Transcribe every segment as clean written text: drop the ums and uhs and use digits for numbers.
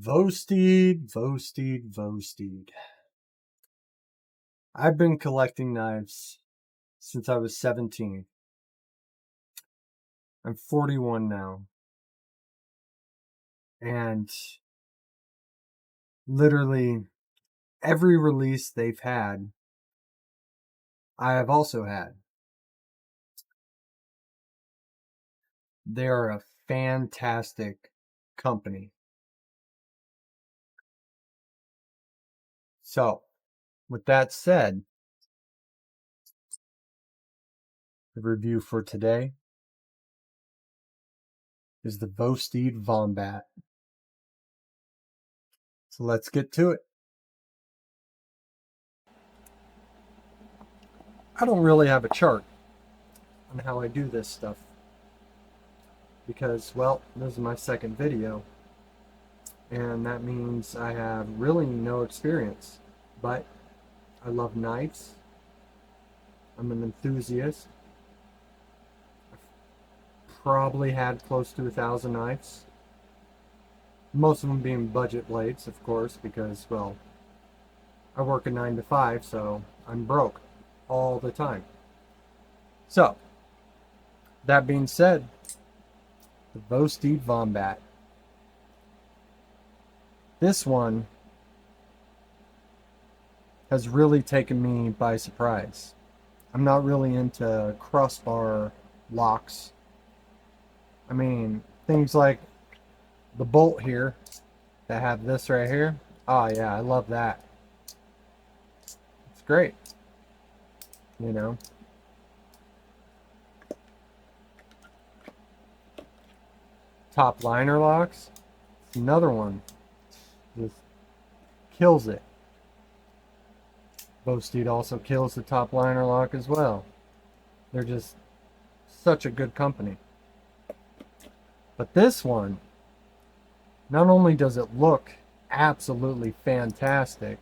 Vosteed. I've been collecting knives since I was 17. I'm 41 now. And literally every release they've had, I have also had. They are a fantastic company. So, with that said, the review for today is the Vosteed VOMBAT. So let's get to it. I don't really have a chart on how I do this stuff because, well, this is my second video, and that means I have really no experience. But I love knives. I'm an enthusiast. I've probably had close to 1,000 knives. Most of them being budget blades, of course, because, well, I work a 9 to 5, so I'm broke all the time. So, that being said, the Vosteed VOMBAT. This one has really taken me by surprise. I'm not really into crossbar locks. I mean, things like the bolt here that have this right here. Oh yeah, I love that. It's great. You know. Top liner locks. It's another one. Just kills it. Vosteed also kills the top liner lock as well. They're just such a good company. But this one, not only does it look absolutely fantastic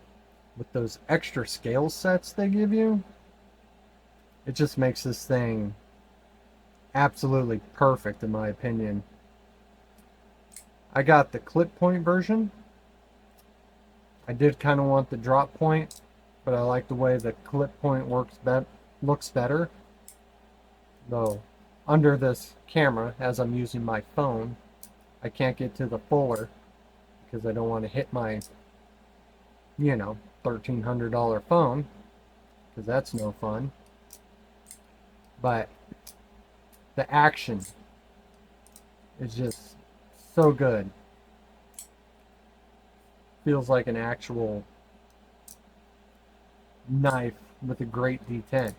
with those extra scale sets they give you, it just makes this thing absolutely perfect in my opinion. I got the clip point version. I did kind of want the drop point, but I like the way the clip point looks better. Though under this camera, as I'm using my phone, I can't get to the fuller because I don't want to hit my, $1,300 phone, because that's no fun. But the action is just so good. Feels like an actual knife with a great D10.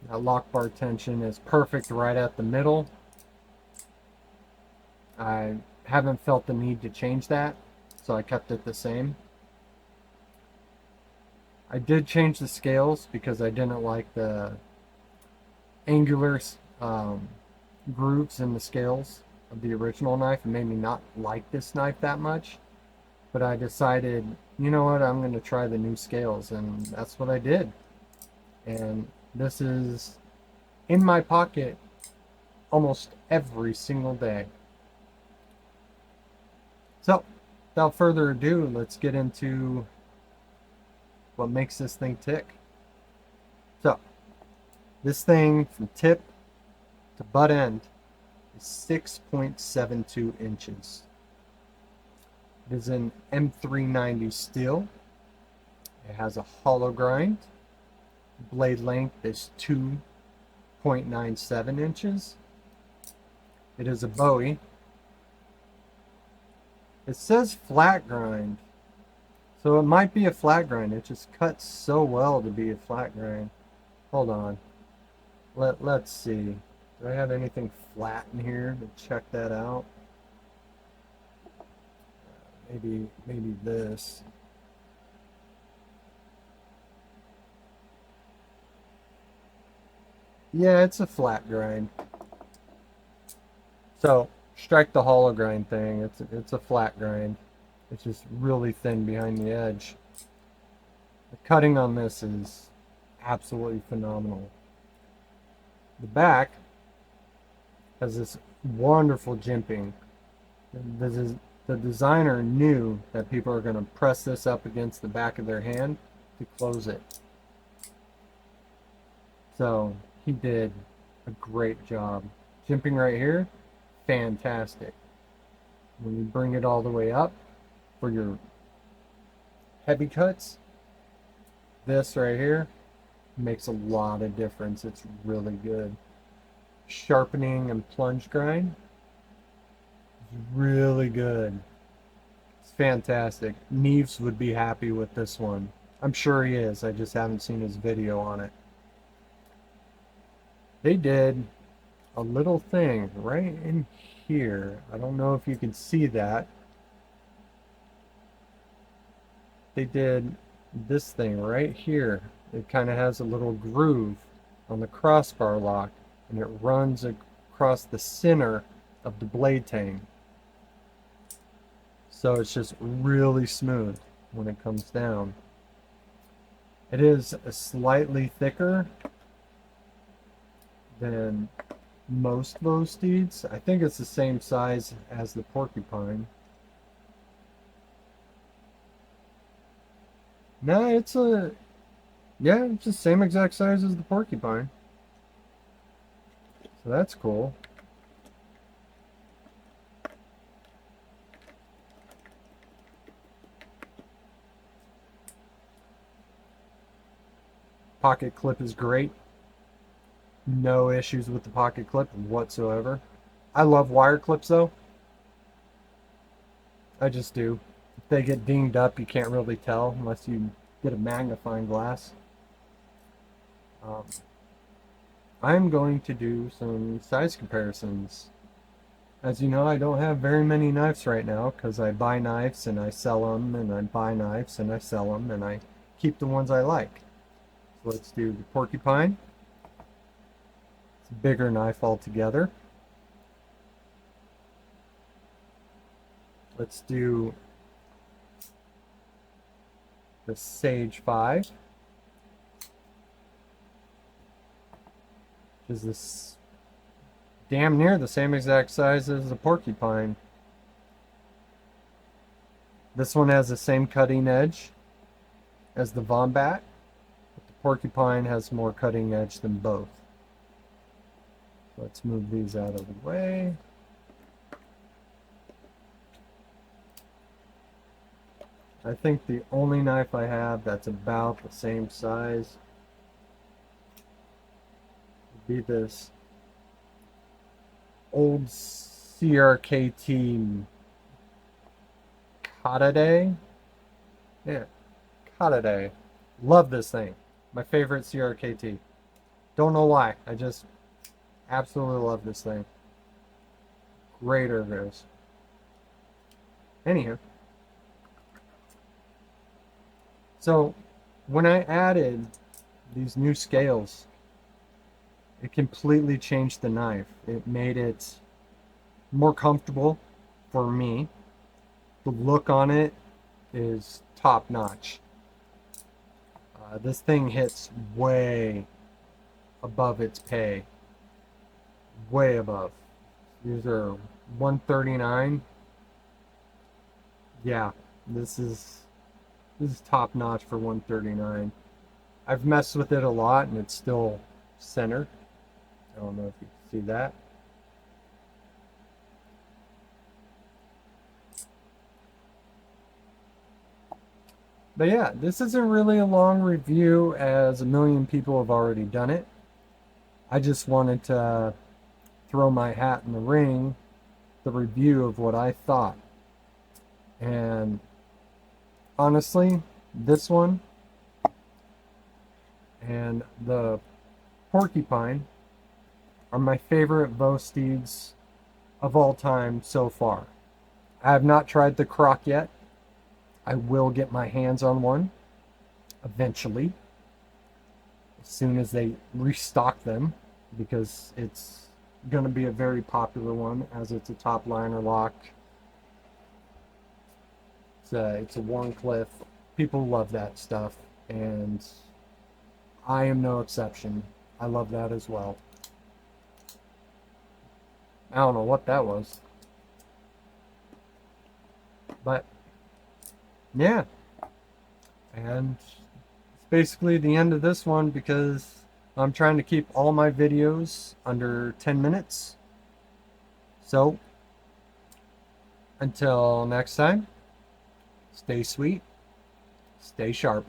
That lock bar tension is perfect right at the middle. I haven't felt the need to change that, so I kept it the same. I did change the scales because I didn't like the angular grooves in the scales of the original knife. It made me not like this knife that much. But I decided, you know what, I'm going to try the new scales, and that's what I did. And this is in my pocket almost every single day. So, without further ado, let's get into what makes this thing tick. So, this thing from tip to butt end is 6.72 inches. It is an M390 steel. It has a hollow grind. Blade length is 2.97 inches. It is a Bowie. It says flat grind, so it might be a flat grind. It just cuts so well to be a flat grind. Hold on. Let's see. Do I have anything flat in here to check that out? Maybe this. Yeah, it's a flat grind. So strike the hollow grind thing. It's a flat grind. It's just really thin behind the edge. The cutting on this is absolutely phenomenal. The back has this wonderful jimping The, the designer knew that people are going to press this up against the back of their hand to close it. So he did a great job. Jimping right here, fantastic. When you bring it all the way up for your heavy cuts, this right here makes a lot of difference. It's really good. Sharpening and plunge grind is really good. It's fantastic. Neves would be happy with this one. I'm sure he is. I just haven't seen his video on it. They did a little thing right in here. I don't know if you can see that. They did this thing right here. It kind of has a little groove on the crossbar lock, and it runs across the center of the blade tang. So it's just really smooth when it comes down. It is slightly thicker than most Vosteeds. I think it's the same size as the Porcupine. No, it's the same exact size as the Porcupine. So that's cool. Pocket clip is great. No issues with the pocket clip whatsoever. I love wire clips though. I just do. If they get dinged up, you can't really tell unless you get a magnifying glass. I'm going to do some size comparisons. As you know, I don't have very many knives right now because I buy knives and I sell them, and I buy knives and I sell them, and I keep the ones I like. So let's do the Porcupine. It's a bigger knife altogether. Let's do the Sage 5, which is this damn near the same exact size as the Porcupine. This one has the same cutting edge as the Vombat, but the Porcupine has more cutting edge than both. Let's move these out of the way. I think the only knife I have that's about the same size would be this old CRKT Kataday. Yeah, Kataday. Love this thing. My favorite CRKT. Don't know why. I just absolutely love this thing. Great ergos. Anywho. So when I added these new scales, it completely changed the knife. It made it more comfortable for me. The look on it is top notch. This thing hits way above its pay. Way above. These are 139. Yeah, this is top notch for 139. I've messed with it a lot and it's still centered. I don't know if you can see that. But yeah, this isn't really a long review as a million people have already done it. I just wanted to throw my hat in the ring, the review of what I thought. And honestly, this one and the Porcupine are my favorite Vosteeds of all time so far. I have not tried the Croc yet. I will get my hands on one eventually, as soon as they restock them, because it's going to be a very popular one as it's a top liner lock. It's a Warncliffe. People love that stuff, and I am no exception. I love that as well. I don't know what that was. But yeah, and it's basically the end of this one because I'm trying to keep all my videos under 10 minutes. So until next time, stay sweet, stay sharp.